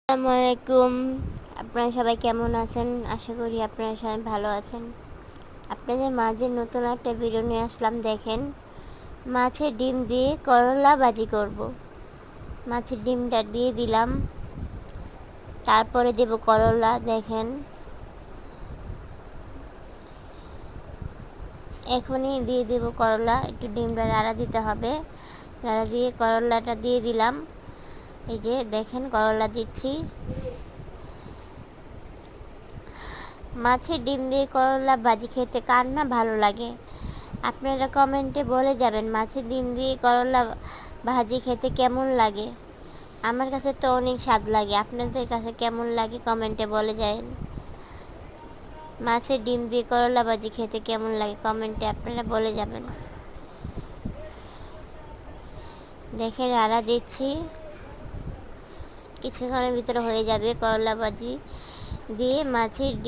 আসসালামু আলাইকুম। আপনারা সবাই কেমন আছেন? আশা করি আপনারা সবাই ভালো আছেন। আপনাদের মাঝে নতুন একটা ভিডিও নিয়ে আসলাম। দেখেন, মাছের ডিম দিয়ে করলা ভাজি করব। মাছের ডিমটা দিয়ে দিলাম, তারপরে দেব করলা। দেখেন, এখনই দিয়ে দেব করলা। একটু ডিমটা নাড়া দিতে হবে। নাড়া দিয়ে করলাটা দিয়ে দিলাম। এই যে দেখেন, করলা দিচ্ছি। মাছের ডিম দিয়ে করলা ভাজি খেতে কার না ভালো লাগে? আপনারা কমেন্টে বলে যাবেন মাছের ডিম দিয়ে করলা ভাজি খেতে কেমন লাগে। আমার কাছে তো অনেক স্বাদ লাগে। আপনাদের কাছে কেমন লাগে কমেন্টে বলে যাবেন। মাছের ডিম দিয়ে করলা ভাজি খেতে কেমন লাগে কমেন্টে আপনারা বলে যাবেন। দেখে নাড়া দিচ্ছি, কিছুক্ষণের ভিতরে হয়ে যাবে করলা ভাজি দিয়ে মাছের ডিম।